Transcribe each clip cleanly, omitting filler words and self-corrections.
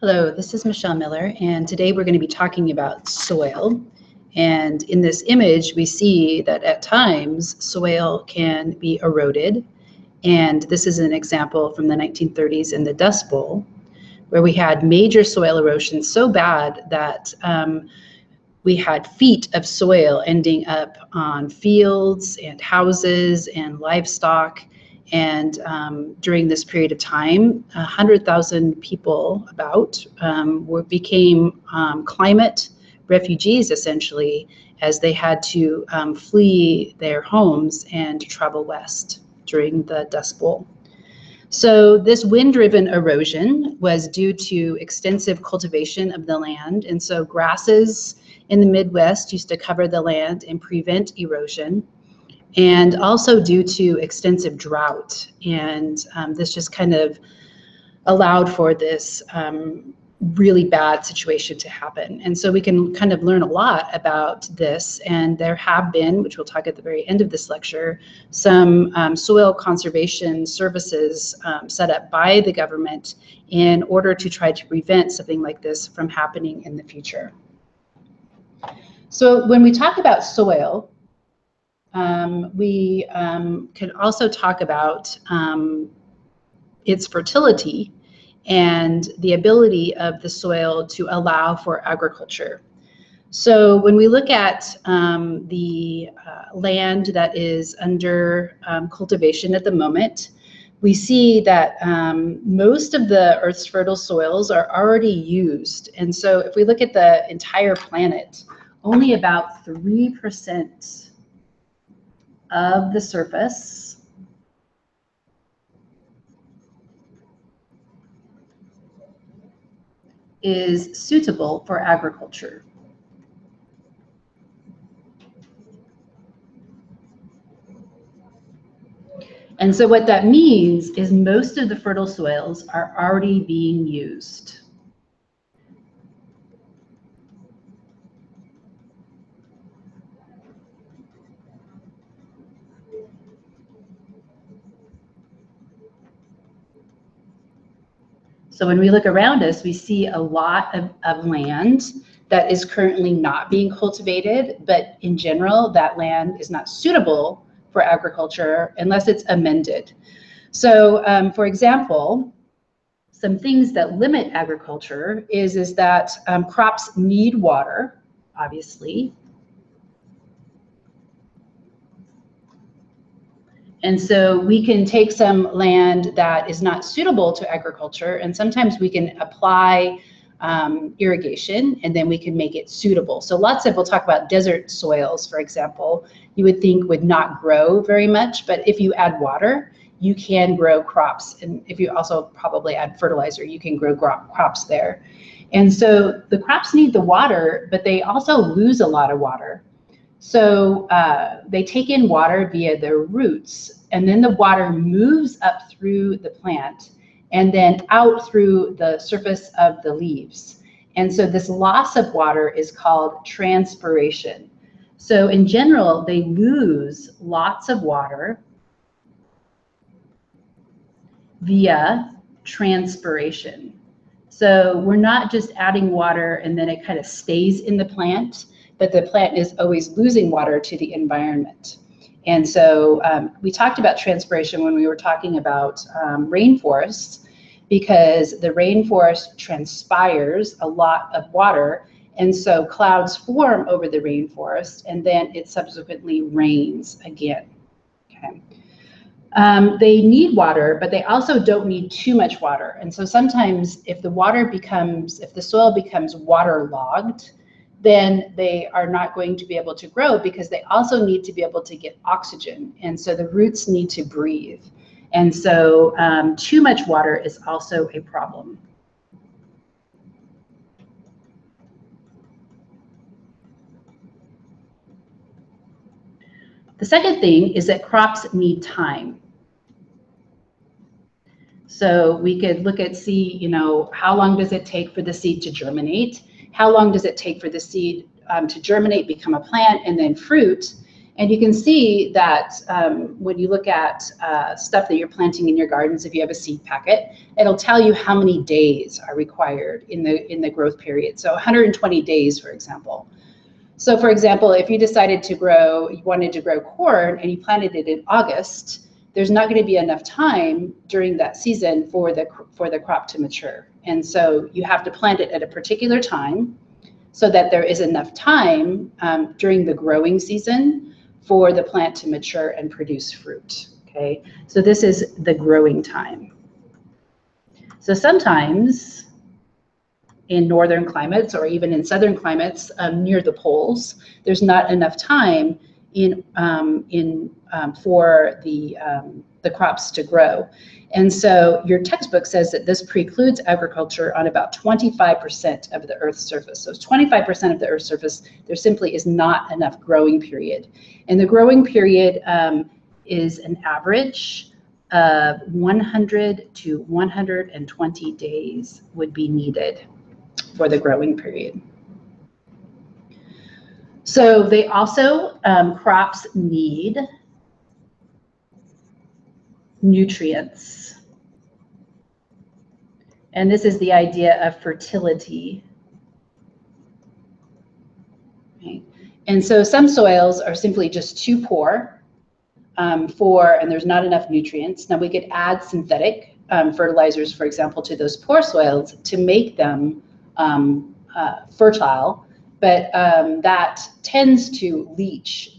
Hello, this is Michelle Miller, and today we're going to be talking about soil. And in this image, we see that at times soil can be eroded. And this is an example from the 1930s in the Dust Bowl, where we had major soil erosion so bad that we had feet of soil ending up on fields and houses and livestock. And during this period of time, 100,000 people became climate refugees, essentially, as they had to flee their homes and travel west during the Dust Bowl. So this wind-driven erosion was due to extensive cultivation of the land. And so grasses in the Midwest used to cover the land and prevent erosion. And also due to extensive drought. And this just kind of allowed for this really bad situation to happen. And so we can kind of learn a lot about this. And there have been, which we'll talk at the very end of this lecture, some soil conservation services set up by the government in order to try to prevent something like this from happening in the future. So when we talk about soil, we could also talk about its fertility and the ability of the soil to allow for agriculture. So when we look at the land that is under cultivation at the moment, we see that most of the Earth's fertile soils are already used. And so if we look at the entire planet, only about 3% of the surface is suitable for agriculture. And so what that means is most of the fertile soils are already being used. So when we look around us, we see a lot of land that is currently not being cultivated, but in general, that land is not suitable for agriculture unless it's amended. So for example, some things that limit agriculture is that crops need water, obviously. And so we can take some land that is not suitable to agriculture, and sometimes we can apply irrigation, and then we can make it suitable. So we'll talk about desert soils, for example, you would think would not grow very much, but if you add water, you can grow crops. And if you also probably add fertilizer, you can grow crops there. And so the crops need the water, but they also lose a lot of water. So they take in water via their roots, and then the water moves up through the plant and then out through the surface of the leaves. And so this loss of water is called transpiration. So in general, they lose lots of water via transpiration. So we're not just adding water and then it kind of stays in the plant, but the plant is always losing water to the environment. And so we talked about transpiration when we were talking about rainforests, because the rainforest transpires a lot of water, and so clouds form over the rainforest, and then it subsequently rains again. Okay. They need water, but they also don't need too much water. And so sometimes if the soil becomes waterlogged, then they are not going to be able to grow, because they also need to be able to get oxygen. And so the roots need to breathe. And so too much water is also a problem. The second thing is that crops need time. So we could look at how long does it take for the seed to germinate? How long does it take for the seed to germinate, become a plant, and then fruit? And you can see that when you look at stuff that you're planting in your gardens, if you have a seed packet, it'll tell you how many days are required in the growth period. So 120 days, for example. So for example, if you decided to you wanted to grow corn and you planted it in August, there's not going to be enough time during that season for the crop to mature. And so you have to plant it at a particular time so that there is enough time during the growing season for the plant to mature and produce fruit. Okay, so this is the growing time. So sometimes in northern climates or even in southern climates near the poles, there's not enough time for the crops to grow. And so your textbook says that this precludes agriculture on about 25% of the Earth's surface. So 25% of the Earth's surface, there simply is not enough growing period. And the growing period is an average of 100 to 120 days would be needed for the growing period. So they also, crops need nutrients. And this is the idea of fertility. Okay. And so some soils are simply just too poor and there's not enough nutrients. Now we could add synthetic fertilizers, for example, to those poor soils to make them fertile, but that tends to leach,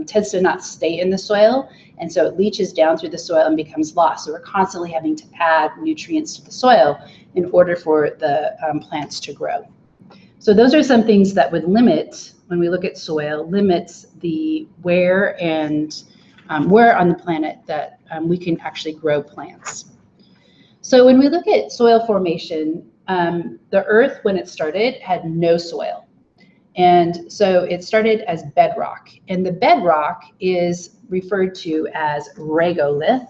tends to not stay in the soil, and so it leaches down through the soil and becomes lost. So we're constantly having to add nutrients to the soil in order for the plants to grow. So those are some things that would limit, when we look at soil, limits the where on the planet that we can actually grow plants. So when we look at soil formation, the Earth, when it started, had no soil. And so it started as bedrock. And the bedrock is referred to as regolith.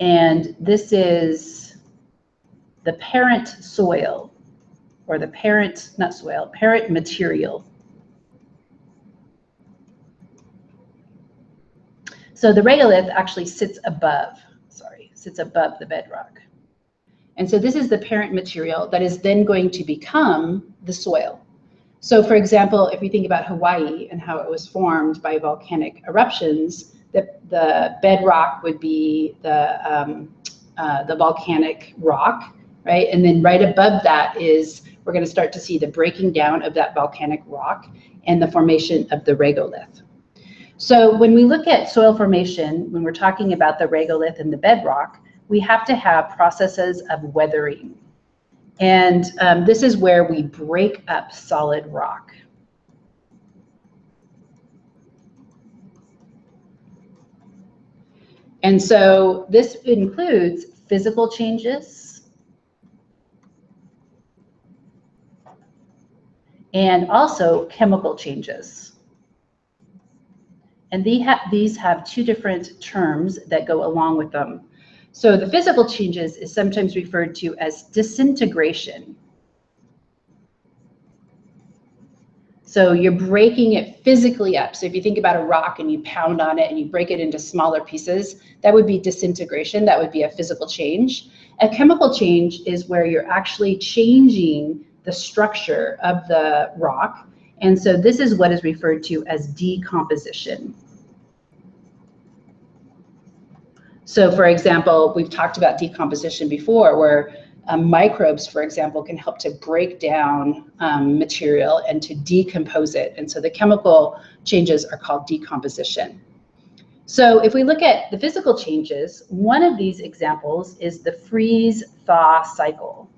And this is the parent soil, or the parent, not soil, parent material. So the regolith actually sits above the bedrock. And so this is the parent material that is then going to become the soil. So for example, if we think about Hawaii and how it was formed by volcanic eruptions, the bedrock would be the volcanic rock, right? And then right above that we're going to start to see the breaking down of that volcanic rock and the formation of the regolith. So when we look at soil formation, when we're talking about the regolith and the bedrock, we have to have processes of weathering. And this is where we break up solid rock. And so this includes physical changes and also chemical changes. And these have two different terms that go along with them. So the physical changes is sometimes referred to as disintegration. So you're breaking it physically up. So if you think about a rock and you pound on it and you break it into smaller pieces, that would be disintegration. That would be a physical change. A chemical change is where you're actually changing the structure of the rock. And so this is what is referred to as decomposition. So for example, we've talked about decomposition before, where microbes, for example, can help to break down material and to decompose it. And so the chemical changes are called decomposition. So if we look at the physical changes, one of these examples is the freeze-thaw cycle.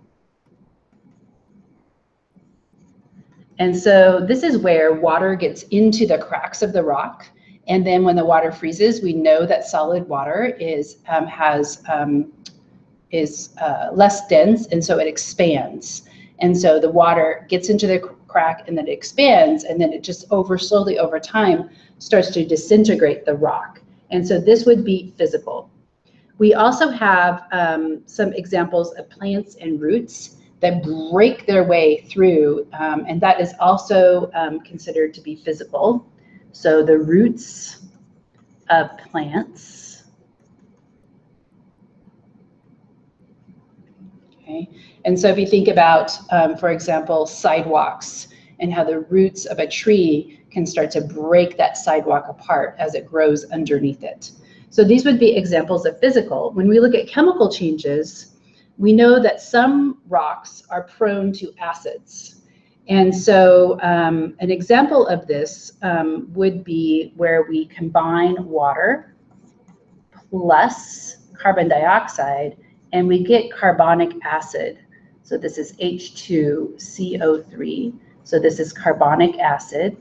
And so this is where water gets into the cracks of the rock. And then when the water freezes, we know that solid water is less dense, and so it expands. And so the water gets into the crack and then it expands, and then it just slowly over time starts to disintegrate the rock. And so this would be physical. We also have some examples of plants and roots that break their way through, and that is also considered to be physical. So the roots of plants. Okay. And so if you think about, for example, sidewalks and how the roots of a tree can start to break that sidewalk apart as it grows underneath it. So these would be examples of physical. When we look at chemical changes, we know that some rocks are prone to acids. And so an example of this would be where we combine water plus carbon dioxide and we get carbonic acid. So this is H2CO3. So this is carbonic acid.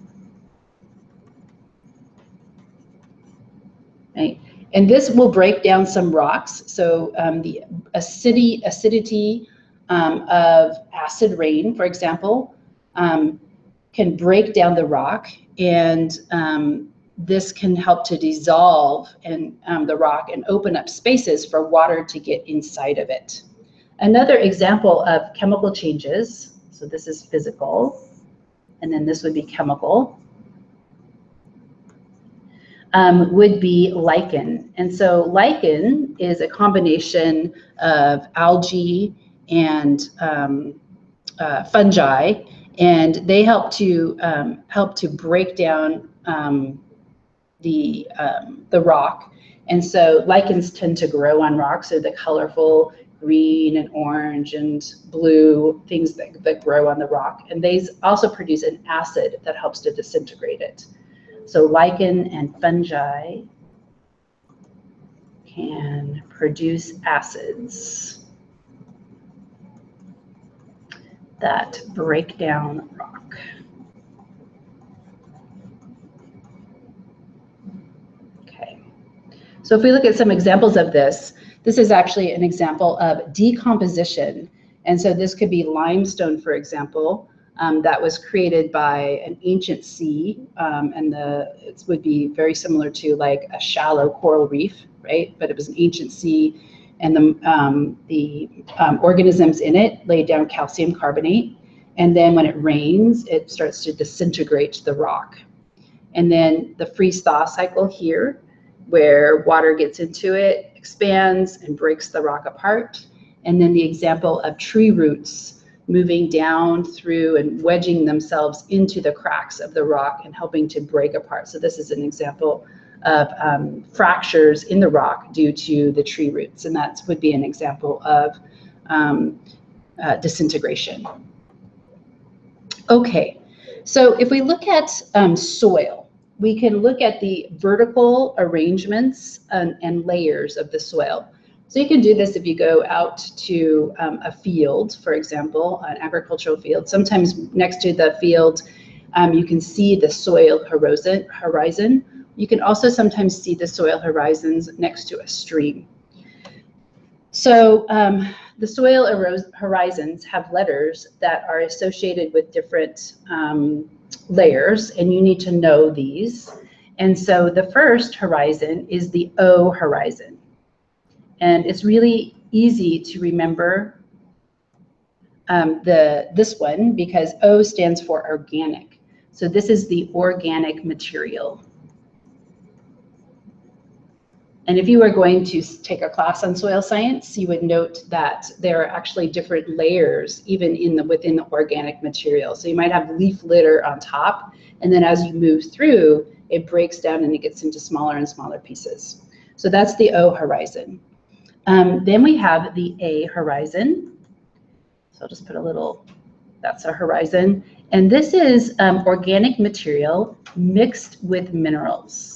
Right? And this will break down some rocks. So the acidity of acid rain, for example, can break down the rock, and this can help to dissolve the rock and open up spaces for water to get inside of it. Another example of chemical changes, so this is physical, and then this would be chemical, would be lichen. And so lichen is a combination of algae and fungi, and they help to break down the rock. And so lichens tend to grow on rocks, so the colorful green and orange and blue things that grow on the rock. And they also produce an acid that helps to disintegrate it. So lichen and fungi can produce acids that break down rock. Okay, so if we look at some examples of this, this is actually an example of decomposition. And so this could be limestone, for example, that was created by an ancient sea, and it would be very similar to like a shallow coral reef, right? But it was an ancient sea, and the organisms in it laid down calcium carbonate, and then when it rains, it starts to disintegrate the rock. And then the freeze-thaw cycle here, where water gets into it, expands and breaks the rock apart. And then the example of tree roots moving down through and wedging themselves into the cracks of the rock and helping to break apart. So this is an example of fractures in the rock due to the tree roots, and that would be an example of disintegration. Okay, so if we look at soil, we can look at the vertical arrangements and layers of the soil. So you can do this if you go out to a field, for example, an agricultural field. Sometimes next to the field, you can see the soil horizon. You can also sometimes see the soil horizons next to a stream. So the soil horizons have letters that are associated with different layers, and you need to know these. And so the first horizon is the O horizon. And it's really easy to remember this one because O stands for organic. So this is the organic material. And if you were going to take a class on soil science, you would note that there are actually different layers even within the organic material. So you might have leaf litter on top, and then as you move through, it breaks down and it gets into smaller and smaller pieces. So that's the O horizon. Then we have the A horizon. So I'll just put a little, that's a horizon. And this is organic material mixed with minerals.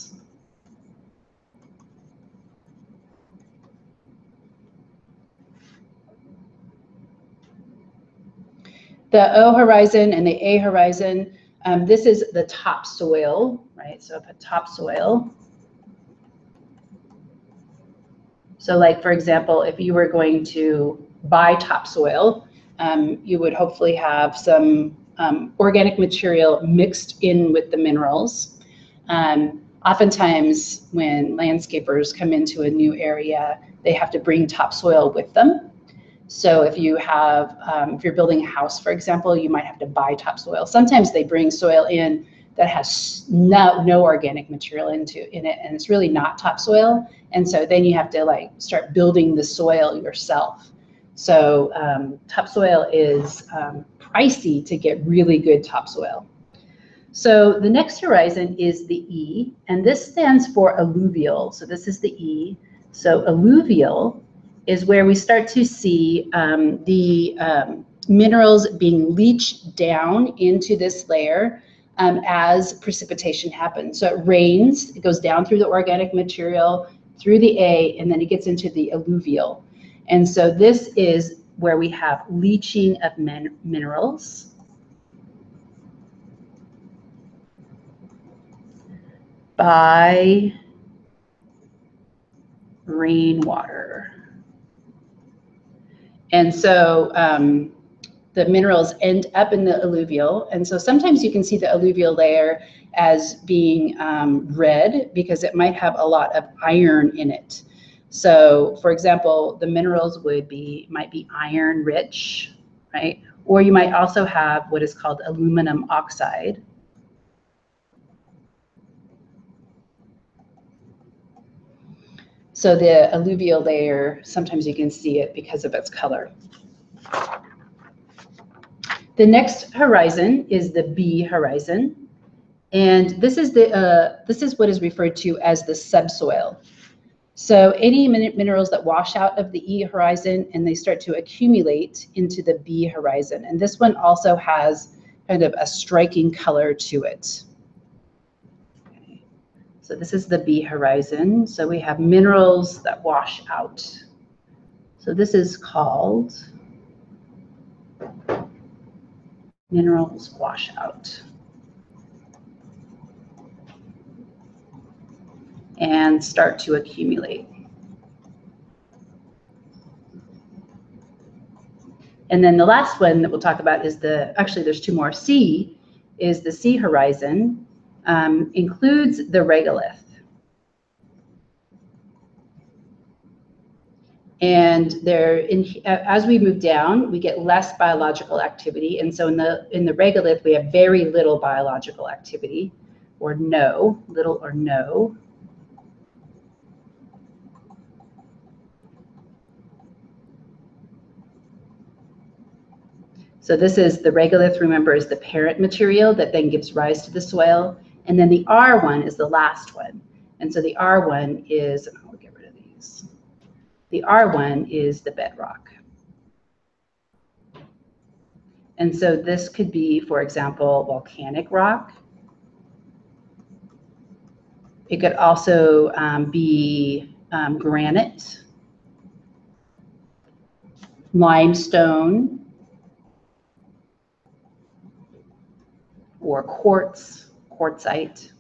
The O horizon and the A horizon, this is the topsoil, right? So I put topsoil. So like, for example, if you were going to buy topsoil, you would hopefully have some organic material mixed in with the minerals. Oftentimes when landscapers come into a new area, they have to bring topsoil with them. So if you have, if you're building a house, for example, you might have to buy topsoil. Sometimes they bring soil in that has no organic material in it, and it's really not topsoil. And so then you have to like start building the soil yourself. So topsoil is pricey to get really good topsoil. So the next horizon is the E, and this stands for alluvial. So this is the E. So alluvial is where we start to see the minerals being leached down into this layer as precipitation happens. So it rains, it goes down through the organic material, through the A, and then it gets into the alluvial. And so this is where we have leaching of minerals by rainwater. And so the minerals end up in the alluvial. And so sometimes you can see the alluvial layer as being red because it might have a lot of iron in it. So for example, the minerals might be iron rich, right? Or you might also have what is called aluminum oxide. So the alluvial layer, sometimes you can see it because of its color. The next horizon is the B horizon, and this is what is referred to as the subsoil. So any minerals that wash out of the E horizon and they start to accumulate into the B horizon, and this one also has kind of a striking color to it. Okay. So this is the B horizon. So we have minerals that wash out. So this is called minerals wash out. And start to accumulate. And then the last one that we'll talk about is actually there's two more. C is the C horizon, includes the regolith. And as we move down, we get less biological activity. And so in the regolith, we have very little biological activity, or little or no. So this is the regolith, remember, is the parent material that then gives rise to the soil. And then the R one is the last one. And so the R one is, I'll get rid of these. The R one is the bedrock. And so this could be, for example, volcanic rock. It could also be granite, limestone, or quartzite.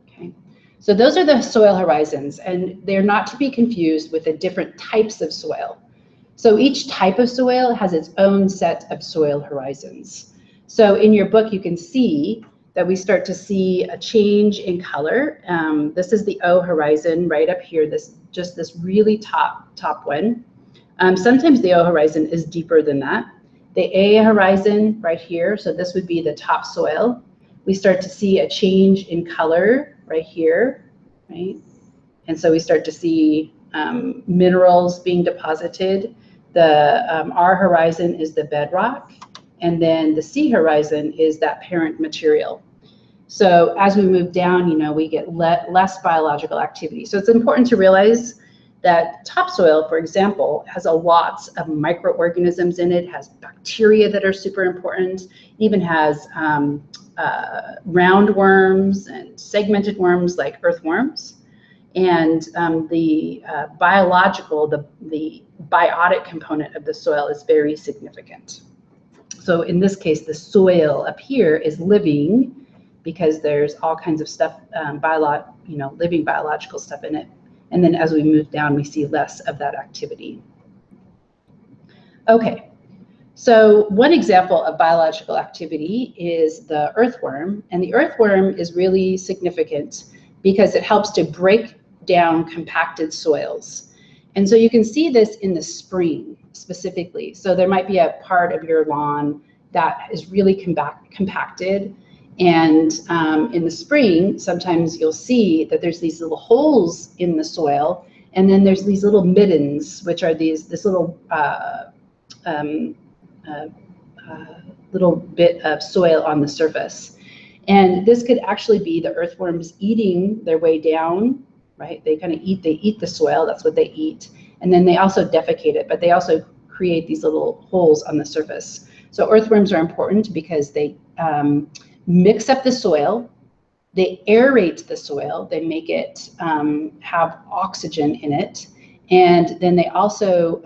Okay, so those are the soil horizons, and they're not to be confused with the different types of soil. So each type of soil has its own set of soil horizons. So in your book, you can see that we start to see a change in color. This is the O horizon right up here, just this really top one. Sometimes the O horizon is deeper than that. The A horizon right here, so this would be the topsoil. We start to see a change in color right here, right? And so we start to see minerals being deposited. The R horizon is the bedrock, and then the C horizon is that parent material. So as we move down, we get less biological activity. So it's important to realize that topsoil, for example, has a lots of microorganisms in it, has bacteria that are super important, it even has roundworms and segmented worms like earthworms. And the biotic component of the soil is very significant. So in this case, the soil up here is living because there's all kinds of stuff, living biological stuff in it. And then as we move down, we see less of that activity. Okay, so one example of biological activity is the earthworm. And the earthworm is really significant because it helps to break down compacted soils. And so you can see this in the spring specifically. So there might be a part of your lawn that is really compacted. And in the spring, sometimes you'll see that there's these little holes in the soil, and then there's these little middens, which are this little little bit of soil on the surface. And this could actually be the earthworms eating their way down, right? They kind of eat the soil, that's what they eat. And then they also defecate it, but they also create these little holes on the surface. So earthworms are important because they mix up the soil, they aerate the soil, they make it have oxygen in it, and then they also,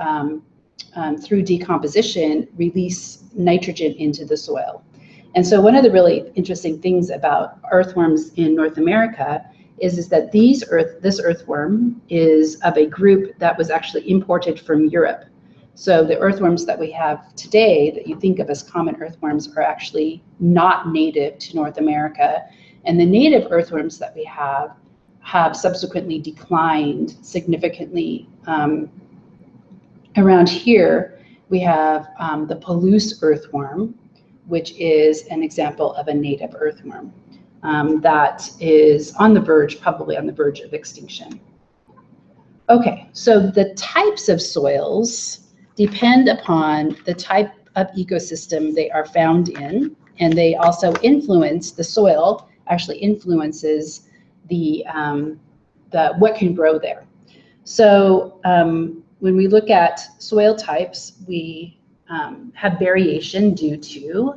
through decomposition, release nitrogen into the soil. And so one of the really interesting things about earthworms in North America is that this earthworm is of a group that was actually imported from Europe. So the earthworms that we have today that you think of as common earthworms are actually not native to North America. And the native earthworms that we have subsequently declined significantly. Around here, we have the Palouse earthworm, which is an example of a native earthworm that is on the verge, probably on the verge of extinction. Okay, so the types of soils depend upon the type of ecosystem they are found in, and they also influence, the soil actually influences the what can grow there. So when we look at soil types, we have variation due to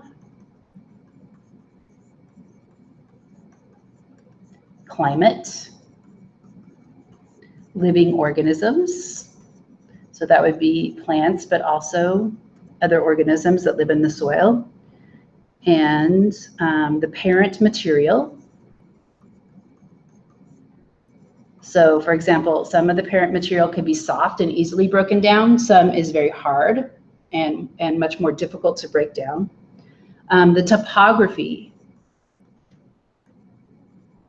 climate, living organisms, so that would be plants, but also other organisms that live in the soil, and the parent material. So for example, some of the parent material can be soft and easily broken down. Some is very hard and much more difficult to break down. The topography.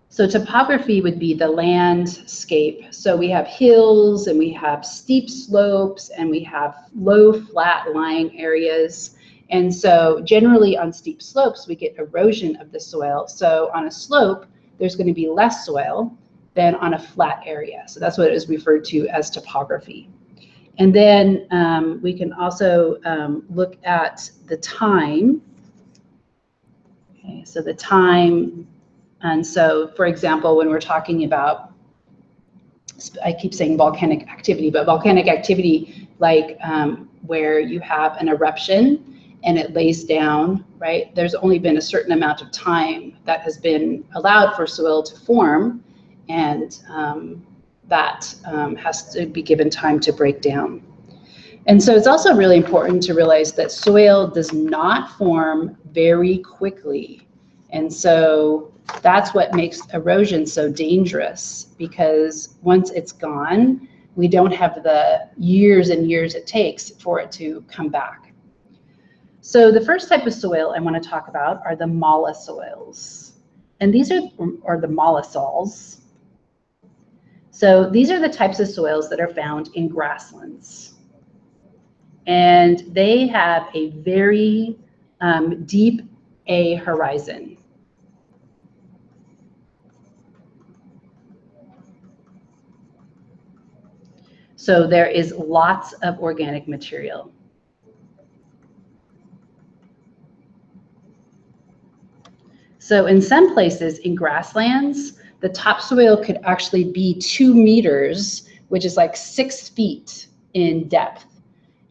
So topography would be the landscape. So we have hills and we have steep slopes and we have low flat lying areas. And so generally on steep slopes, we get erosion of the soil. So on a slope, there's going to be less soil than on a flat area. So that's what is referred to as topography. And then we can also look at the time. Okay, so the time, and so for example, when we're talking about, I keep saying volcanic activity, but volcanic activity like where you have an eruption and it lays down, right? There's only been a certain amount of time that has been allowed for soil to form, and that has to be given time to break down. And so it's also really important to realize that soil does not form very quickly. And so that's what makes erosion so dangerous, because once it's gone, we don't have the years and years it takes for it to come back. So the first type of soil I want to talk about are the mollisoils. And these are the mollisols. So these are the types of soils that are found in grasslands. And they have a very deep A horizon. So there is lots of organic material. So in some places in grasslands, the topsoil could actually be 2 meters, which is like 6 feet in depth.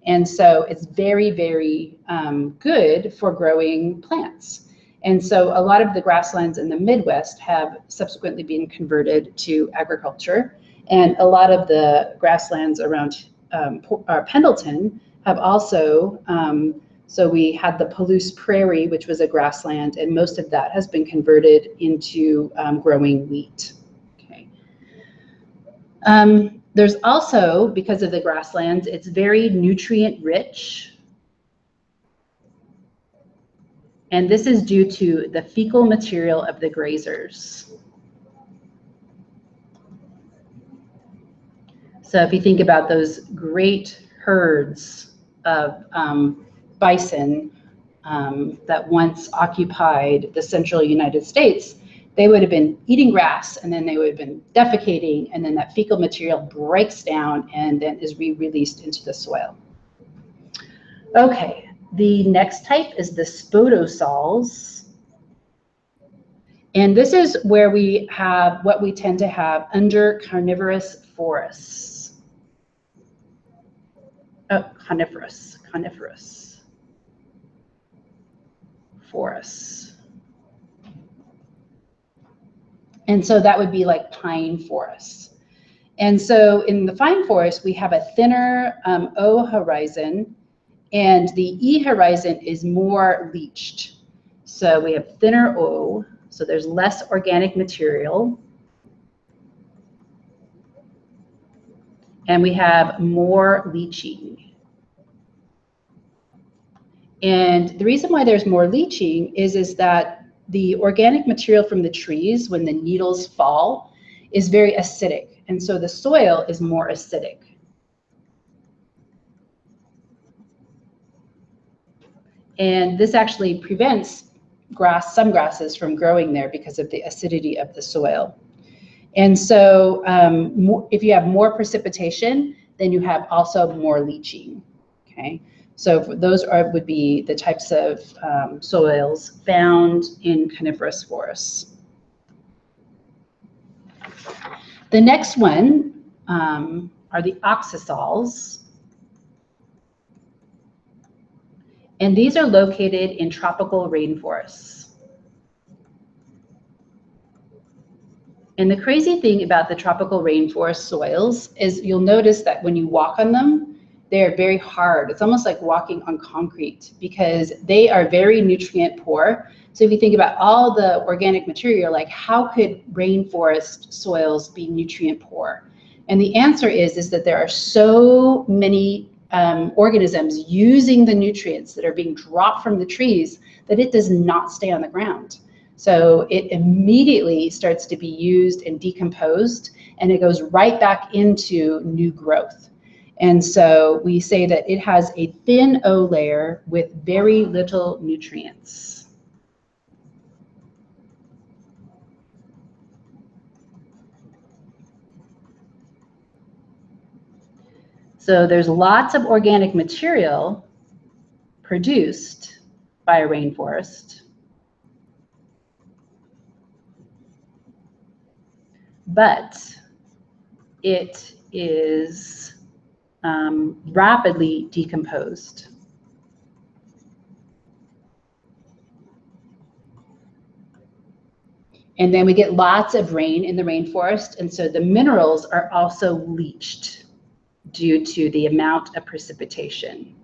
And so it's very, very good for growing plants. And so a lot of the grasslands in the Midwest have subsequently been converted to agriculture. And a lot of the grasslands around Pendleton have also, so we had the Palouse Prairie, which was a grassland, and most of that has been converted into growing wheat. Okay. There's also, because of the grasslands, it's very nutrient rich. And this is due to the fecal material of the grazers. So if you think about those great herds of bison that once occupied the central United States, they would have been eating grass, and then they would have been defecating, and then that fecal material breaks down and then is re-released into the soil. Okay, the next type is the spodosols. And this is where we have what we tend to have under carnivorous forests. Oh, coniferous forests. And so that would be like pine forests. And so in the pine forest, we have a thinner O horizon, and the E horizon is more leached. So we have thinner O, so there's less organic material. And we have more leaching. And the reason why there's more leaching is that the organic material from the trees, when the needles fall, is very acidic. And so the soil is more acidic. And this actually prevents some grasses from growing there because of the acidity of the soil. And so if you have more precipitation, then you have also more leaching, okay? So those would be the types of soils found in coniferous forests. The next one are the oxasols. And these are located in tropical rainforests. And the crazy thing about the tropical rainforest soils is you'll notice that when you walk on them, they're very hard. It's almost like walking on concrete because they are very nutrient poor. So if you think about all the organic material, like how could rainforest soils be nutrient poor? And the answer is that there are so many organisms using the nutrients that are being dropped from the trees that it does not stay on the ground. So it immediately starts to be used and decomposed, and it goes right back into new growth. And so we say that it has a thin O layer with very little nutrients. So there's lots of organic material produced by a rainforest. But it is rapidly decomposed. And then we get lots of rain in the rainforest, and so the minerals are also leached due to the amount of precipitation.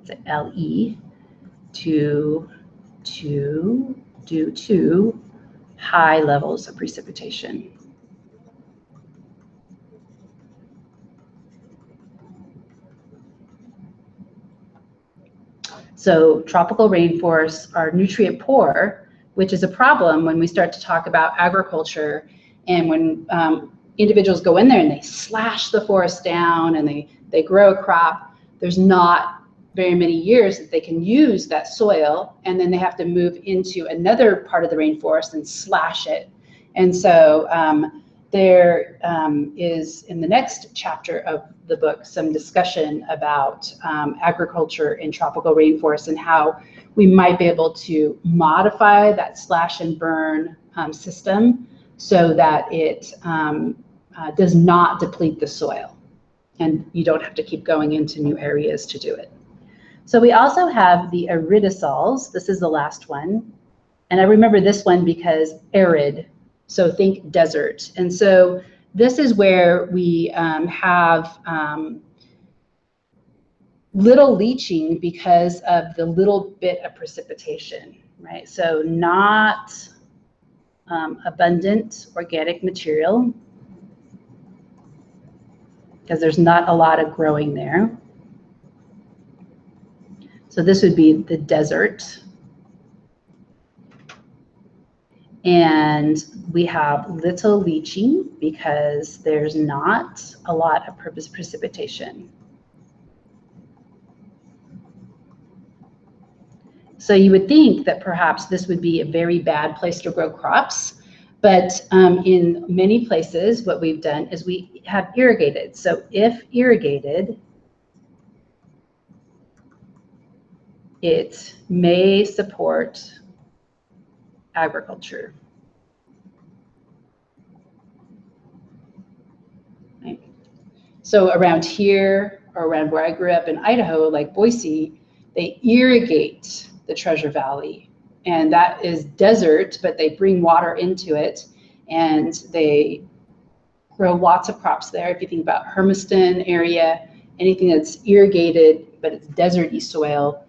It's an LE due to high levels of precipitation. So tropical rainforests are nutrient poor, which is a problem when we start to talk about agriculture, and when individuals go in there and they slash the forest down and they grow a crop, there's not very many years that they can use that soil, and then they have to move into another part of the rainforest and slash it. And so there is, in the next chapter of the book, some discussion about agriculture in tropical rainforests and how we might be able to modify that slash and burn system so that it does not deplete the soil, and you don't have to keep going into new areas to do it. So we also have the aridosols. This is the last one. And I remember this one because arid, so think desert. And so this is where we have little leaching because of the little bit of precipitation, right? So not abundant organic material because there's not a lot of growing there. So this would be the desert. And We have little leaching because there's not a lot of precipitation. So you would think that perhaps this would be a very bad place to grow crops, but in many places what we've done is we have irrigated. So if irrigated, it may support agriculture. Right. So around here, or around where I grew up in Idaho, like Boise, they irrigate the Treasure Valley, and that is desert, but they bring water into it, and they grow lots of crops there. If you think about Hermiston area, anything that's irrigated, but it's deserty soil,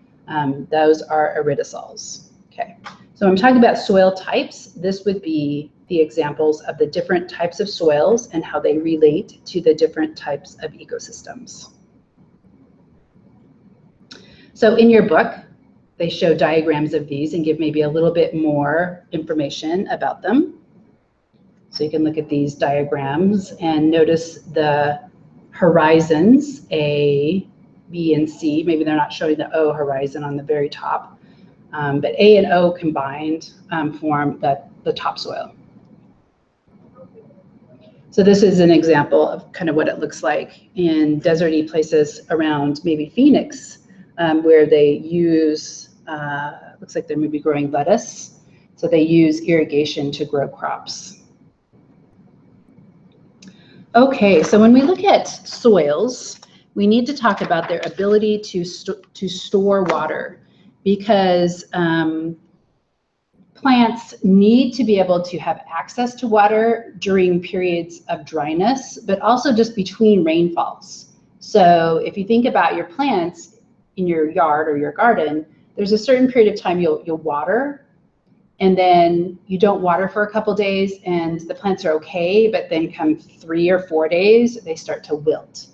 those are iridosols. Okay, so I'm talking about soil types. This would be the examples of the different types of soils and how they relate to the different types of ecosystems. So in your book, they show diagrams of these and give maybe a little bit more information about them. So you can look at these diagrams and notice the horizons, A, B, and C. Maybe they're not showing the O horizon on the very top, but A and O combined form the topsoil. So this is an example of kind of what it looks like in deserty places around maybe Phoenix, where they use, looks like they're maybe growing lettuce. So they use irrigation to grow crops. Okay, so when we look at soils, we need to talk about their ability to store water, because plants need to be able to have access to water during periods of dryness, but also just between rainfalls. So if you think about your plants in your yard or your garden, there's a certain period of time you'll water, and then you don't water for a couple days and the plants are okay, but then come 3 or 4 days, they start to wilt.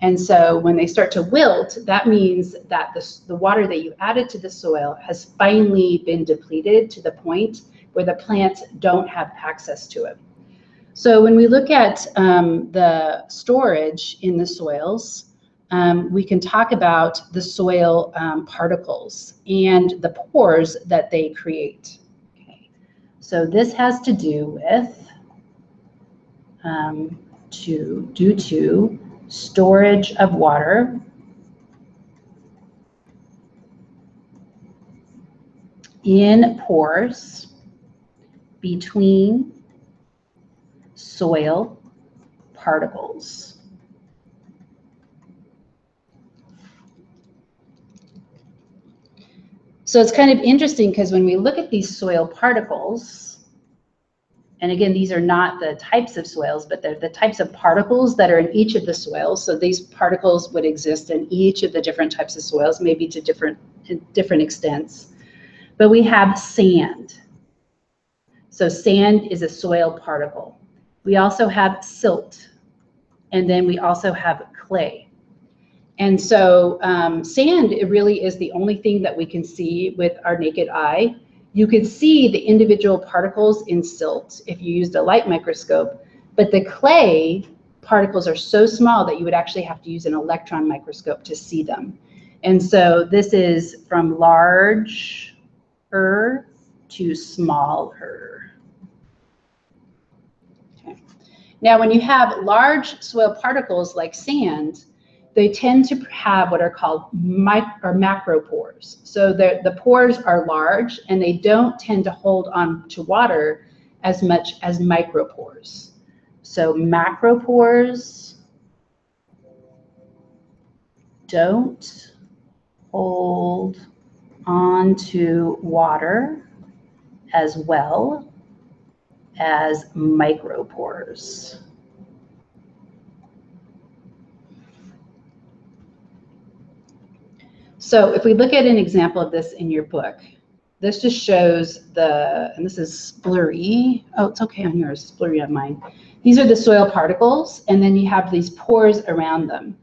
And so when they start to wilt, that means that the water that you added to the soil has finally been depleted to the point where the plants don't have access to it. So when we look at the storage in the soils, we can talk about the soil particles and the pores that they create. Okay. So this has to do with due to storage of water in pores between soil particles. So it's kind of interesting because when we look at these soil particles, and again, these are not the types of soils, but they're the types of particles that are in each of the soils. So these particles would exist in each of the different types of soils, maybe to different extents. But we have sand. So sand is a soil particle. We also have silt, and then we also have clay. And so sand, it really is the only thing that we can see with our naked eye. You could see the individual particles in silt if you used a light microscope, but the clay particles are so small that you would actually have to use an electron microscope to see them. And so this is from larger to smaller. Okay. Now, when you have large soil particles like sand, they tend to have what are called macropores. So the pores are large and they don't tend to hold on to water as much as micropores. So macropores don't hold on to water as well as micropores. So if we look at an example of this in your book, this just shows and this is blurry. Oh, it's okay on yours, it's blurry on mine. These are the soil particles, and then you have these pores around them.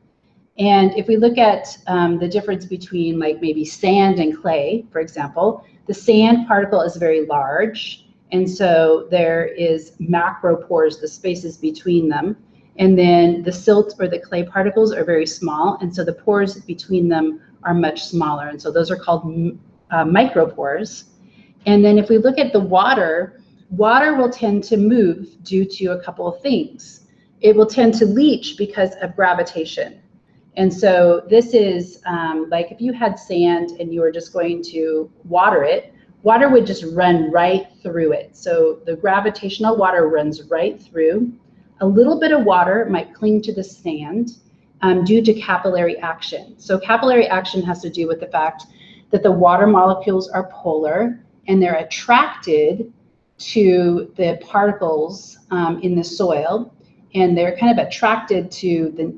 And if we look at the difference between like maybe sand and clay, for example, the sand particle is very large, And so there is macropores, the spaces between them. And then the silt or the clay particles are very small, and so the pores between them are much smaller. And so those are called micropores. And then if we look at the water, water will tend to move due to a couple of things. It will tend to leach because of gravitation. And so this is like if you had sand and you were just going to water it, water would just run right through it. So the gravitational water runs right through. A little bit of water might cling to the sand due to capillary action. So capillary action has to do with the fact that the water molecules are polar and they're attracted to the particles in the soil, and they're kind of attracted to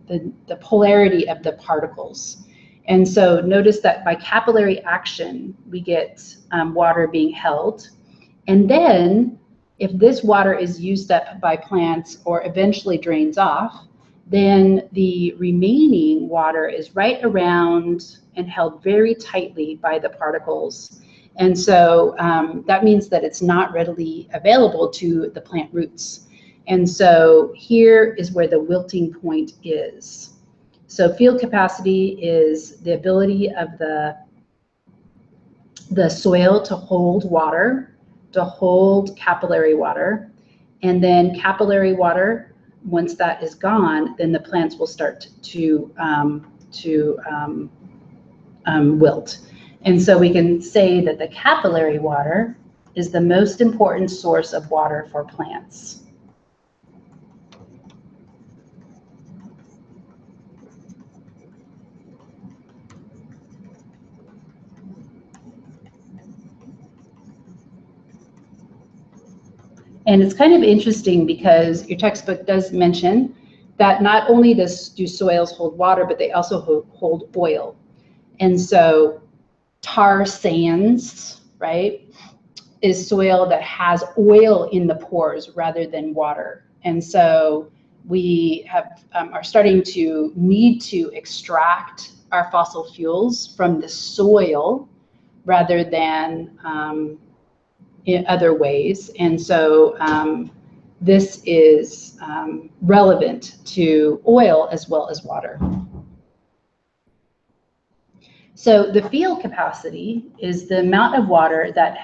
the polarity of the particles. And so notice that by capillary action, we get water being held. And then if this water is used up by plants or eventually drains off, then the remaining water is right around and held very tightly by the particles. And so that means that it's not readily available to the plant roots. And so here is where the wilting point is. So field capacity is the ability of the soil to hold water, to hold capillary water, and then capillary water, once that is gone, then the plants will start to wilt. And so we can say that the capillary water is the most important source of water for plants. And it's kind of interesting because your textbook does mention that not only do soils hold water, but they also hold oil. And so tar sands, right, is soil that has oil in the pores rather than water. And so we are starting to need to extract our fossil fuels from the soil rather than in other ways. And so this is relevant to oil as well as water. So the field capacity is the amount of water that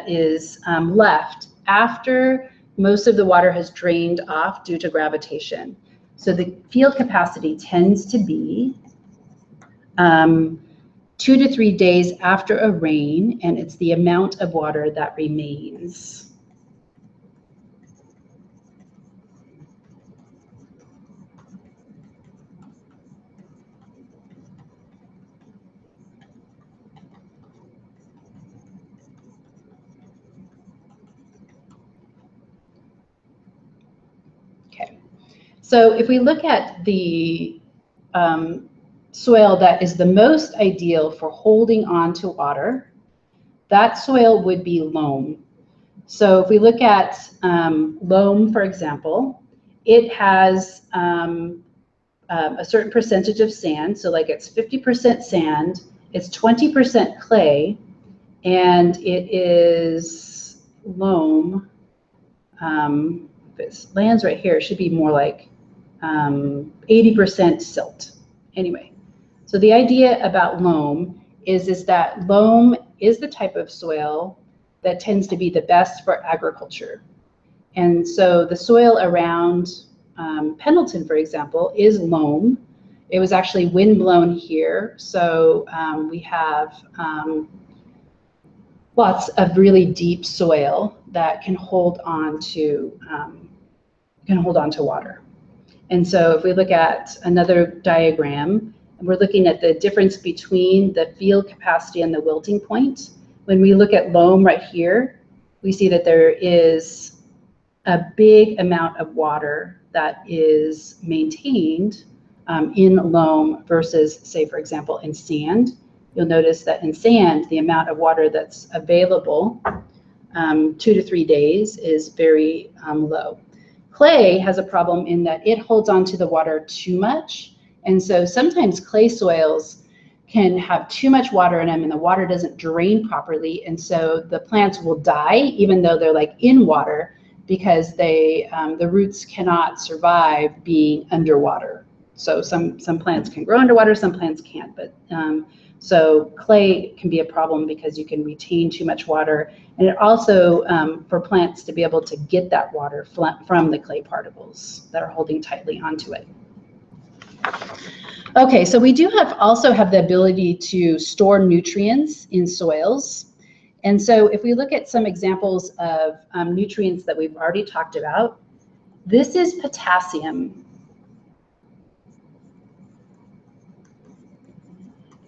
is left after most of the water has drained off due to gravitation. So the field capacity tends to be 2 to 3 days after a rain, and it's the amount of water that remains. Okay, so if we look at the soil that is the most ideal for holding on to water, that soil would be loam. So if we look at loam, for example, it has a certain percentage of sand. So like it's 50% sand, it's 20% clay, and it is loam. If it lands right here, it should be more like 80% silt. Anyway, so the idea about loam is that loam is the type of soil that tends to be the best for agriculture. And so the soil around Pendleton, for example, is loam. It was actually windblown here, so we have lots of really deep soil that can hold on to water. And so if we look at another diagram, we're looking at the difference between the field capacity and the wilting point. When we look at loam right here, we see that there is a big amount of water that is maintained in loam versus, say, for example, in sand. You'll notice that in sand, the amount of water that's available 2 to 3 days is very low. Clay has a problem in that it holds on to the water too much. And so sometimes clay soils can have too much water in them and the water doesn't drain properly, and so the plants will die even though they're like in water, because the roots cannot survive being underwater. So some plants can grow underwater, some plants can't. But so clay can be a problem because you can retain too much water, and it also for plants to be able to get that water from the clay particles that are holding tightly onto it. Okay, so we do also have the ability to store nutrients in soils. And so if we look at some examples of nutrients that we've already talked about, this is potassium.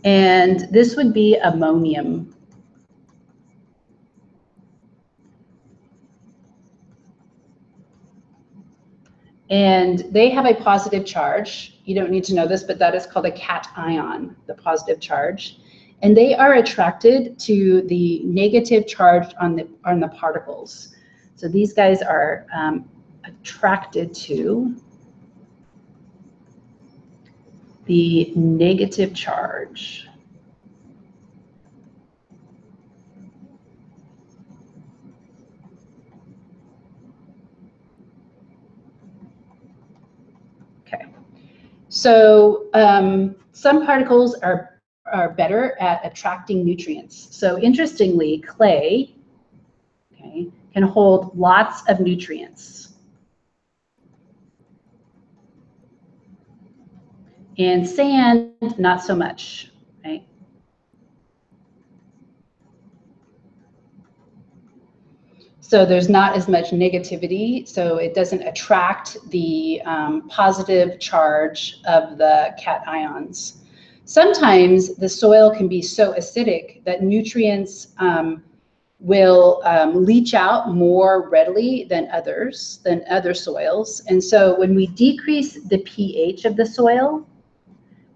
And this would be ammonium. And they have a positive charge. You don't need to know this, but that is called a cation, the positive charge. And they are attracted to the negative charge on the particles. So these guys are attracted to the negative charge. Okay. So some particles are better at attracting nutrients. So interestingly, clay, okay, can hold lots of nutrients. And sand, not so much, right? So there's not as much negativity, so it doesn't attract the positive charge of the cations. Sometimes the soil can be so acidic that nutrients will leach out more readily than other soils. And so when we decrease the pH of the soil,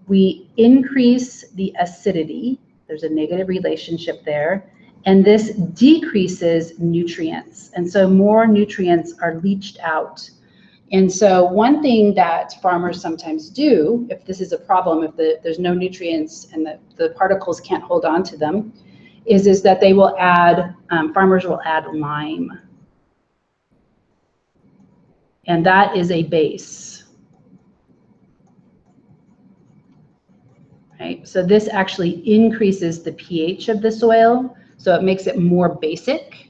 we increase the acidity. There's a negative relationship there. And this decreases nutrients. And so more nutrients are leached out. And so one thing that farmers sometimes do, if this is a problem, if there's no nutrients and the particles can't hold on to them, is that they will add, farmers will add lime. And that is a base. Right? So this actually increases the pH of the soil, so it makes it more basic.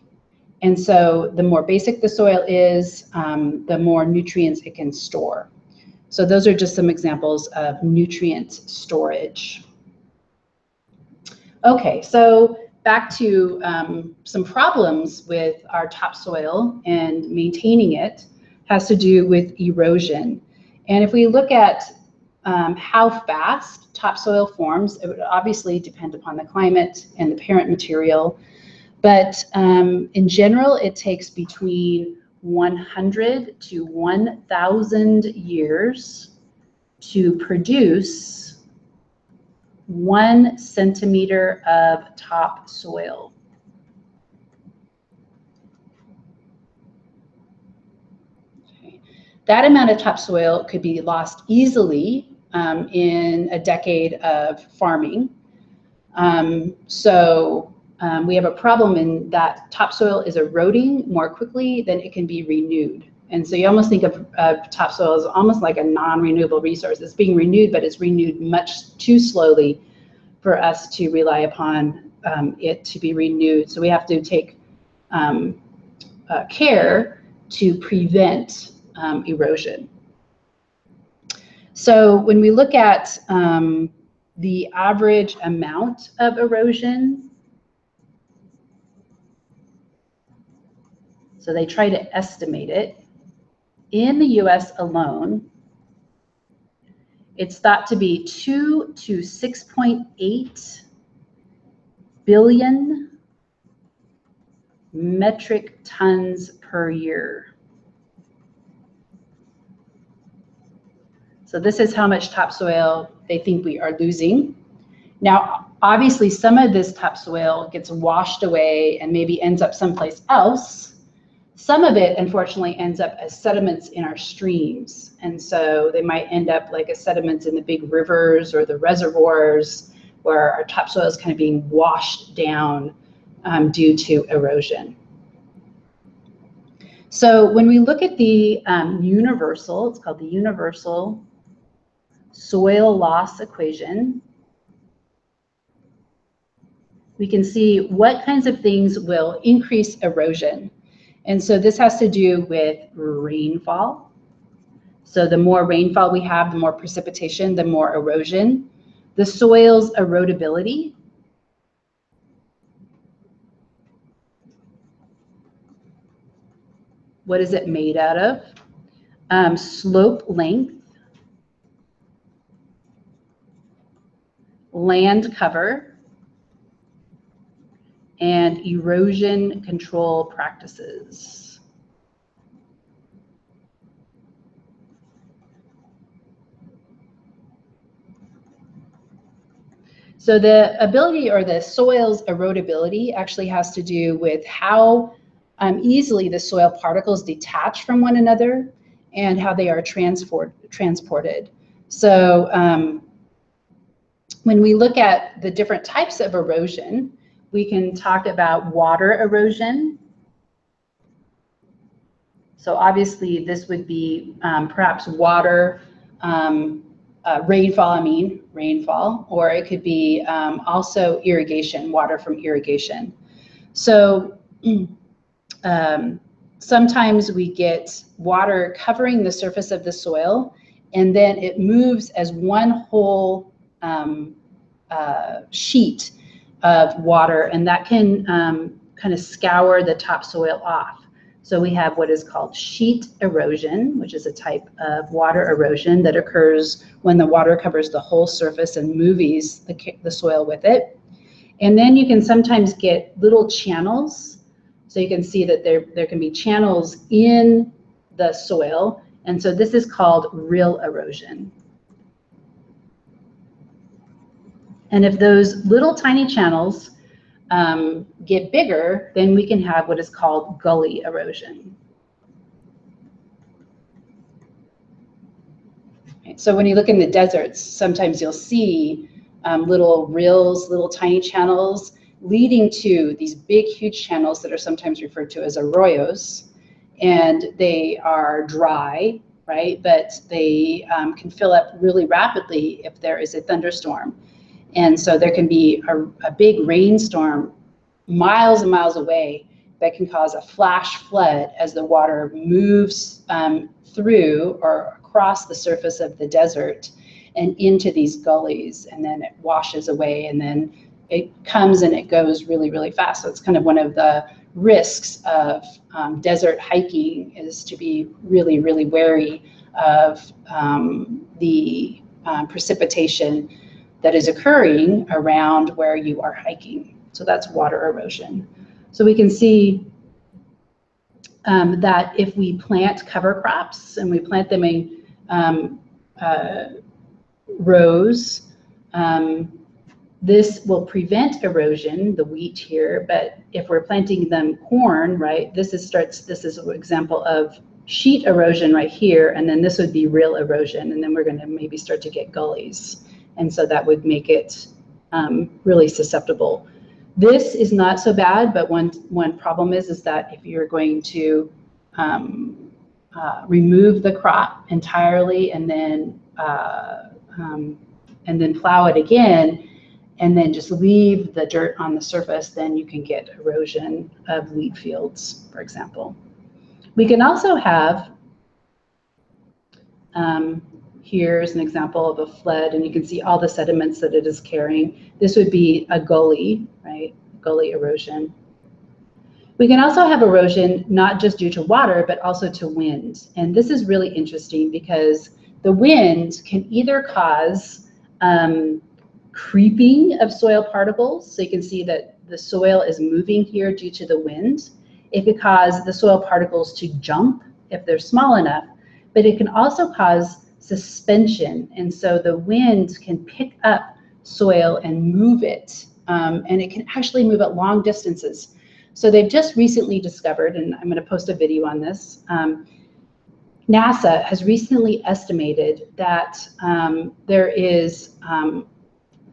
And so the more basic the soil is, the more nutrients it can store. So those are just some examples of nutrient storage. Okay, so back to some problems with our topsoil and maintaining it has to do with erosion. And if we look at how fast topsoil forms, it would obviously depend upon the climate and the parent material. But in general, it takes between 100 to 1,000 years to produce 1 centimeter of topsoil. Okay. That amount of topsoil could be lost easily in a decade of farming. We have a problem in that topsoil is eroding more quickly than it can be renewed. And so you almost think of topsoil as almost like a non-renewable resource. It's being renewed, but it's renewed much too slowly for us to rely upon it to be renewed. So we have to take care to prevent erosion. So when we look at the average amount of erosion, so they try to estimate it. In the US alone, it's thought to be 2 to 6.8 billion metric tons per year. So this is how much topsoil they think we are losing. Now, obviously, some of this topsoil gets washed away and maybe ends up someplace else. Some of it, unfortunately, ends up as sediments in our streams. And so they might end up like as sediments in the big rivers or the reservoirs where our topsoil is kind of being washed down due to erosion. So when we look at the universal, it's called the universal soil loss equation, we can see what kinds of things will increase erosion. And so this has to do with rainfall. So the more rainfall we have, the more precipitation, the more erosion. The soil's erodibility. What is it made out of? Slope length. Land cover. And erosion control practices. So the ability, or the soil's erodibility, actually has to do with how easily the soil particles detach from one another and how they are transported. So when we look at the different types of erosion, we can talk about water erosion. So obviously this would be perhaps water, rainfall, or it could be also irrigation, water from irrigation. So sometimes we get water covering the surface of the soil, and then it moves as one whole sheet of water, and that can kind of scour the topsoil off. So we have what is called sheet erosion, which is a type of water erosion that occurs when the water covers the whole surface and movies the soil with it. And then you can sometimes get little channels. So you can see that there can be channels in the soil. And so this is called rill erosion. And if those little tiny channels get bigger, then we can have what is called gully erosion. Okay, so when you look in the deserts, sometimes you'll see little rills, little tiny channels leading to these big, huge channels that are sometimes referred to as arroyos. And they are dry, right? But they can fill up really rapidly if there is a thunderstorm. And so there can be a big rainstorm miles and miles away that can cause a flash flood as the water moves through or across the surface of the desert and into these gullies, and then it washes away, and then it comes and it goes really, really fast. So it's kind of one of the risks of desert hiking, is to be really, really wary of the precipitation that is occurring around where you are hiking. So that's water erosion. So we can see that if we plant cover crops and we plant them in rows, this will prevent erosion, the wheat here. But if we're planting them corn, right, this is an example of sheet erosion right here, and then this would be rill erosion, and then we're going to maybe start to get gullies. And so that would make it really susceptible. This is not so bad, but one problem is that if you're going to remove the crop entirely and then plow it again, and then just leave the dirt on the surface, then you can get erosion of wheat fields, for example. We can also have here's an example of a flood, and you can see all the sediments that it is carrying. This would be a gully, right? Gully erosion. We can also have erosion not just due to water, but also to wind. And this is really interesting because the wind can either cause creeping of soil particles. So you can see that the soil is moving here due to the wind. It could cause the soil particles to jump if they're small enough, but it can also cause suspension, and so the wind can pick up soil and move it, and it can actually move it long distances. So they've just recently discovered, and I'm going to post a video on this, NASA has recently estimated that there is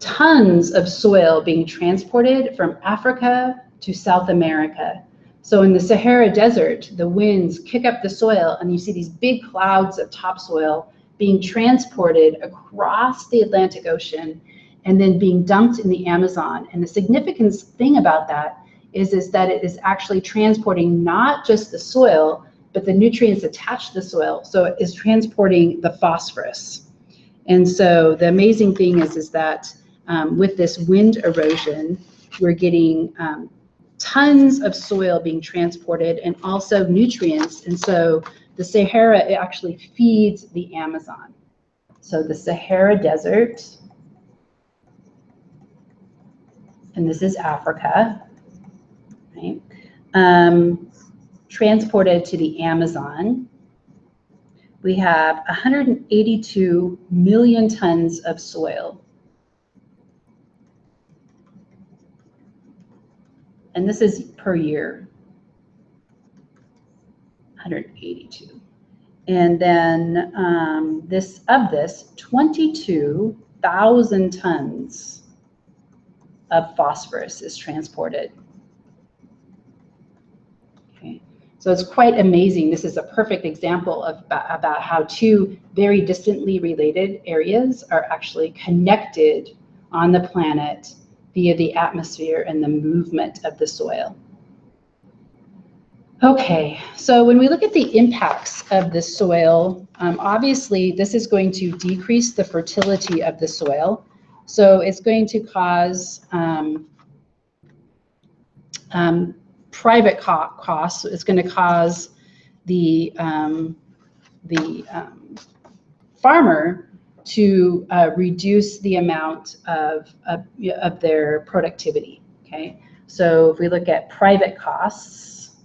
tons of soil being transported from Africa to South America. So in the Sahara Desert, the winds kick up the soil and you see these big clouds of topsoil being transported across the Atlantic Ocean and then being dumped in the Amazon. And the significant thing about that is that it is actually transporting not just the soil, but the nutrients attached to the soil. So it is transporting the phosphorus. And so the amazing thing is that with this wind erosion, we're getting tons of soil being transported and also nutrients. And so the Sahara, it actually feeds the Amazon. So the Sahara Desert, and this is Africa, right? Transported to the Amazon. We have 182 million tons of soil. And this is per year, 182. And then this 22,000 tons of phosphorus is transported. Okay, so it's quite amazing. This is a perfect example of about how two very distantly related areas are actually connected on the planet via the atmosphere and the movement of the soil. Okay, so when we look at the impacts of the soil, obviously this is going to decrease the fertility of the soil. So it's going to cause private costs. It's going to cause the farmer to reduce the amount of their productivity. Okay, so if we look at private costs,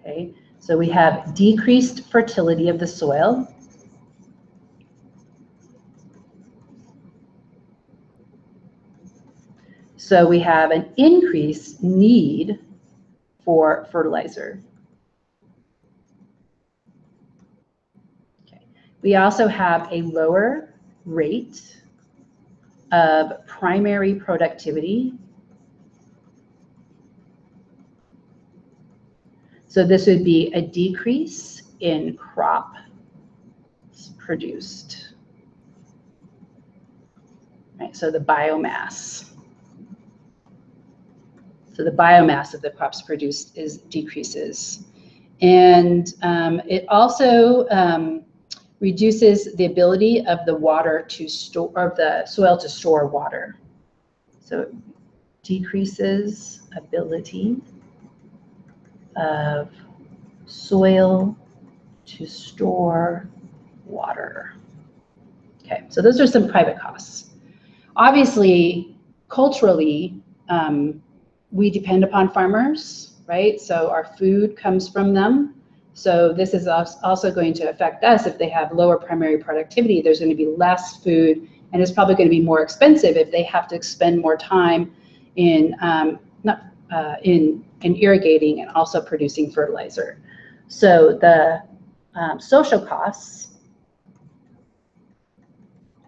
okay, so we have decreased fertility of the soil. So we have an increased need for fertilizer. Okay. We also have a lower rate of primary productivity. So this would be a decrease in crop produced. Right, so the biomass. So the biomass of the crops produced decreases. And it also reduces the ability of the water to store, or the soil to store water. So it decreases ability of soil to store water. Okay, so those are some private costs. Obviously, culturally, we depend upon farmers, right? So our food comes from them. So this is also going to affect us. If they have lower primary productivity, there's going to be less food, and it's probably going to be more expensive if they have to spend more time in irrigating and also producing fertilizer. So the social costs,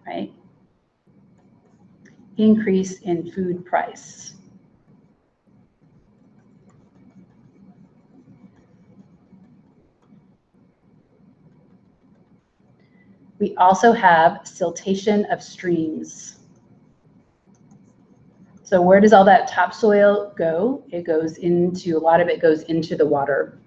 right? Increase in food price. We also have siltation of streams. So where does all that topsoil go? It goes into, a lot of it goes into the water.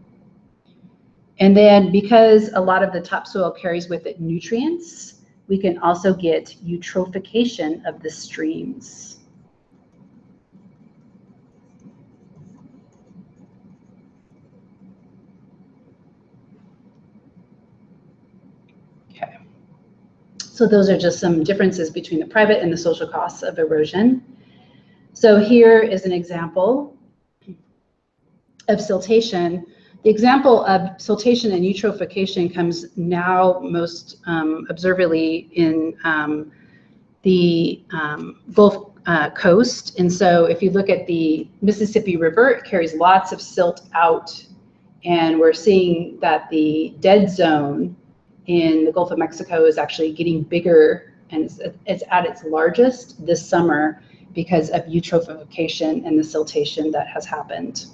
And then because a lot of the topsoil carries with it nutrients, we can also get eutrophication of the streams. Okay. So those are just some differences between the private and the social costs of erosion. So here is an example of siltation. The example of siltation and eutrophication comes now most observably in the Gulf Coast. And so if you look at the Mississippi River, it carries lots of silt out. And we're seeing that the dead zone in the Gulf of Mexico is actually getting bigger, and it's at its largest this summer because of eutrophication and the siltation that has happened.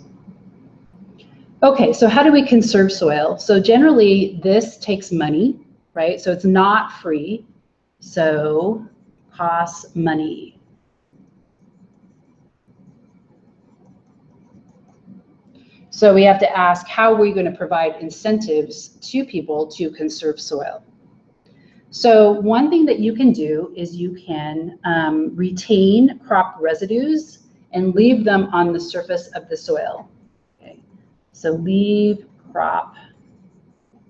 Okay, so how do we conserve soil? So generally this takes money, right? So it's not free, so costs money. So we have to ask, how are we going to provide incentives to people to conserve soil? So one thing that you can do is you can retain crop residues and leave them on the surface of the soil. Okay. So leave crop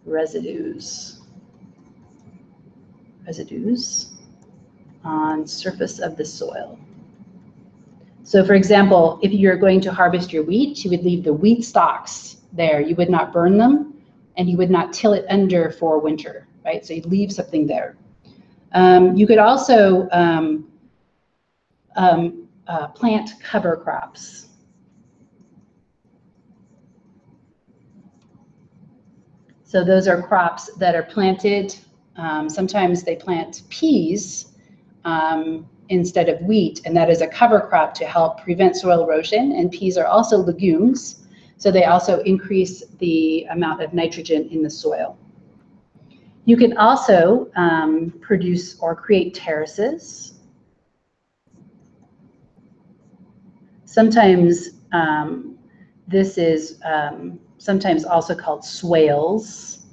residues on surface of the soil. So for example, if you're going to harvest your wheat, you would leave the wheat stalks there. You would not burn them, and you would not till it under for winter, right? So you'd leave something there. You could also plant cover crops. So those are crops that are planted. Sometimes they plant peas instead of wheat, and that is a cover crop to help prevent soil erosion. And peas are also legumes, so they also increase the amount of nitrogen in the soil. You can also produce or create terraces. Sometimes this is sometimes also called swales,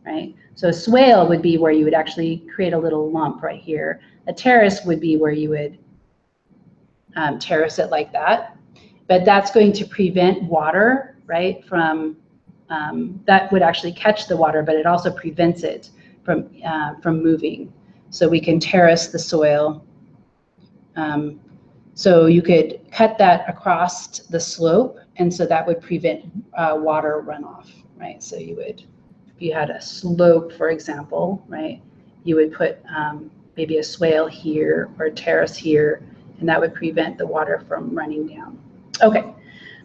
right? So a swale would be where you would actually create a little lump right here. A terrace would be where you would terrace it like that. But that's going to prevent water, right, from, that would actually catch the water, but it also prevents it from moving. So we can terrace the soil. So you could cut that across the slope, and so that would prevent water runoff, right? So you would, if you had a slope, for example, right, you would put maybe a swale here or a terrace here, and that would prevent the water from running down. Okay,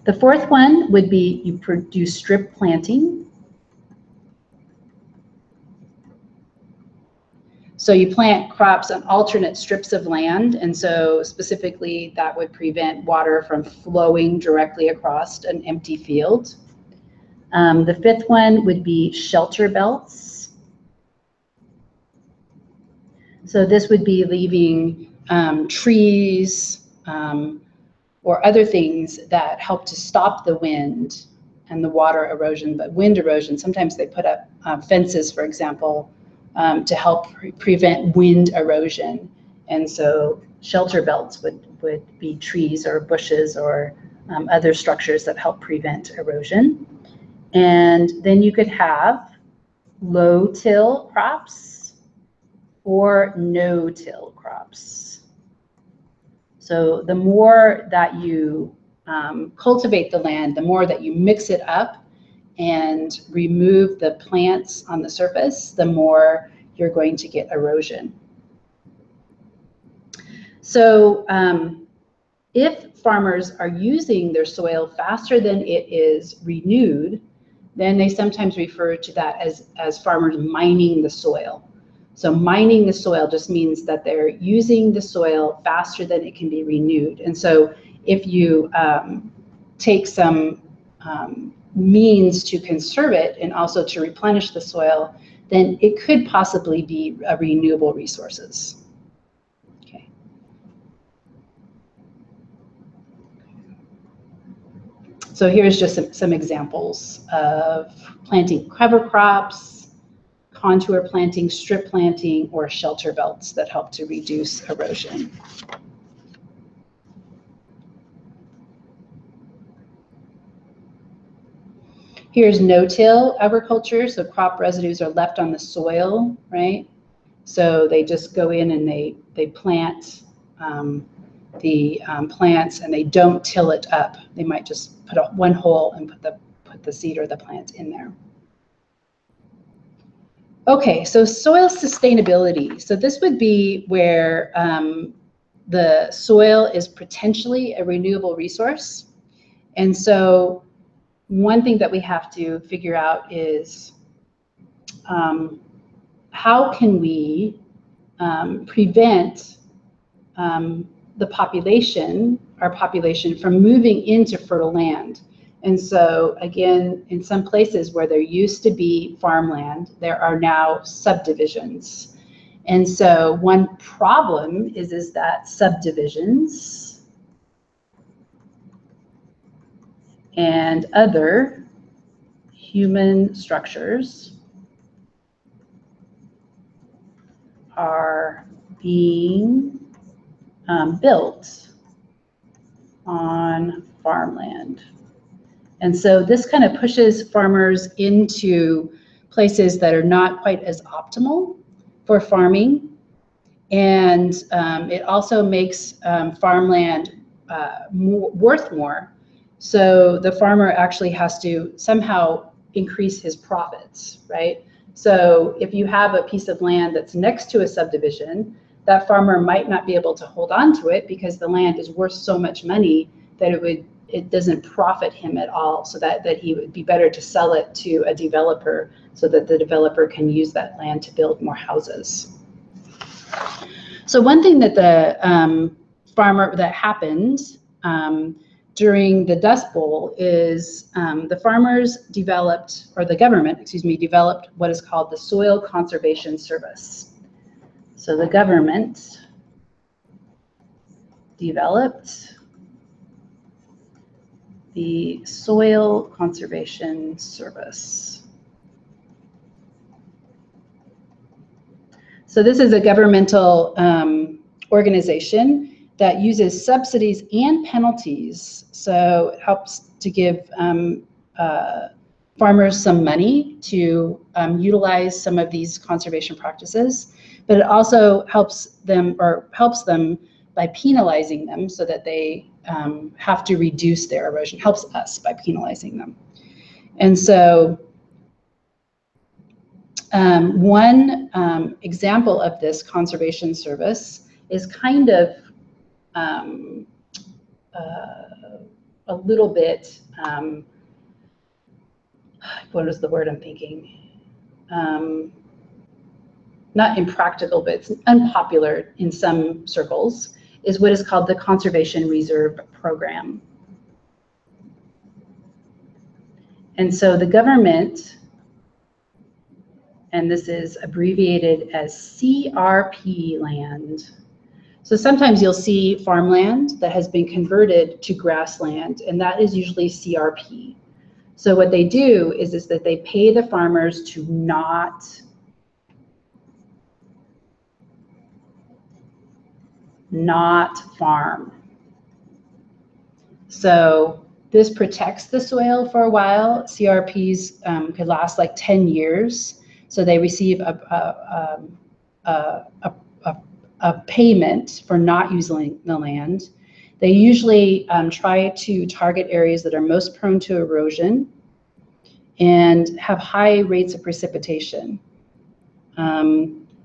the fourth one would be you do strip planting. So you plant crops on alternate strips of land, and so specifically that would prevent water from flowing directly across an empty field. The fifth one would be shelter belts. So this would be leaving trees or other things that help to stop the wind and the water erosion. But wind erosion, sometimes they put up fences, for example, to help prevent wind erosion. And so shelter belts would be trees or bushes or other structures that help prevent erosion. And then you could have low-till crops or no-till crops. So the more that you cultivate the land, the more that you mix it up and remove the plants on the surface, the more you're going to get erosion. So if farmers are using their soil faster than it is renewed, then they sometimes refer to that as farmers mining the soil. So mining the soil just means that they're using the soil faster than it can be renewed. And so if you take some means to conserve it and also to replenish the soil, then it could possibly be renewable resources. Okay. So here's just some examples of planting cover crops, contour planting, strip planting, or shelter belts that help to reduce erosion. Here's no-till agriculture, so crop residues are left on the soil, right? So they just go in and they plant the plants, and they don't till it up. They might just put up one hole and put the seed or the plant in there. Okay, so soil sustainability. So this would be where the soil is potentially a renewable resource. And so one thing that we have to figure out is how can we prevent the population, our population, from moving into fertile land. And so again, in some places where there used to be farmland, there are now subdivisions. And so one problem is that subdivisions and other human structures are being built on farmland. And so this kind of pushes farmers into places that are not quite as optimal for farming. And it also makes farmland worth more. So the farmer actually has to somehow increase his profits, right? So if you have a piece of land that's next to a subdivision, that farmer might not be able to hold on to it because the land is worth so much money that it doesn't profit him at all, so that he would be better to sell it to a developer so that the developer can use that land to build more houses. So one thing that the farmer that happened during the Dust Bowl is the farmers developed, or the government, excuse me, developed what is called the Soil Conservation Service. So the government developed the Soil Conservation Service. So this is a governmental organization that uses subsidies and penalties. So it helps to give farmers some money to utilize some of these conservation practices, but it also helps them by penalizing them so that they have to reduce their erosion, helps us by penalizing them. And so one example of this conservation service is kind of a little bit, what is the word I'm thinking? Not impractical, but it's unpopular in some circles, is what is called the Conservation Reserve Program. And so the government, and this is abbreviated as CRP land. So sometimes you'll see farmland that has been converted to grassland, and that is usually CRP. So what they do is that they pay the farmers to not farm. So this protects the soil for a while. CRPs could last like 10 years. So they receive a payment for not using the land. They usually try to target areas that are most prone to erosion and have high rates of precipitation.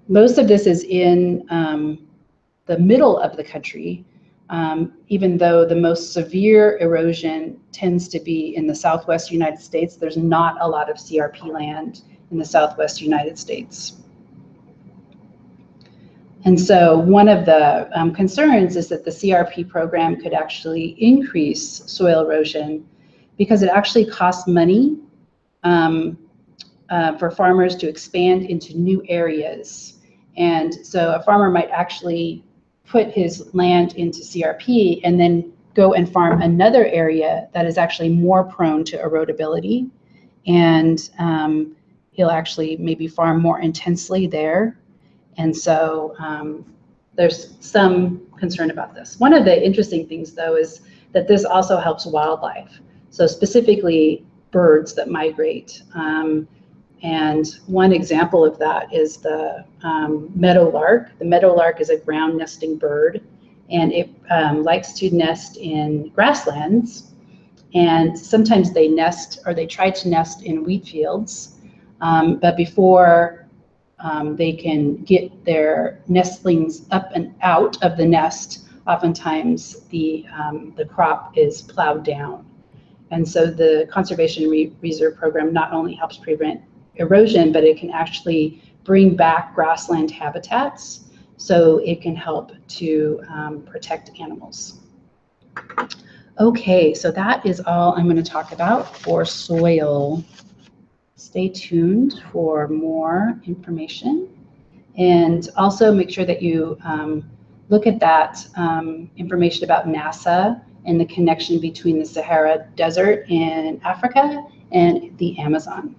Most of this is in the middle of the country, even though the most severe erosion tends to be in the Southwest United States. There's not a lot of CRP land in the Southwest United States. And so one of the concerns is that the CRP program could actually increase soil erosion because it actually costs money for farmers to expand into new areas. And so a farmer might actually put his land into CRP and then go and farm another area that is actually more prone to erodibility. And he'll actually maybe farm more intensely there. And so there's some concern about this. One of the interesting things, though, is that this also helps wildlife. So specifically birds that migrate. And one example of that is the meadowlark. The meadowlark is a ground nesting bird, and it likes to nest in grasslands. And sometimes they nest, or they try to nest in wheat fields, but before they can get their nestlings up and out of the nest, oftentimes the crop is plowed down. And so the Conservation Reserve Program not only helps prevent erosion, but it can actually bring back grassland habitats, so it can help to protect animals. Okay, so that is all I'm going to talk about for soil. Stay tuned for more information, and also make sure that you look at that information about NASA and the connection between the Sahara Desert in Africa and the Amazon.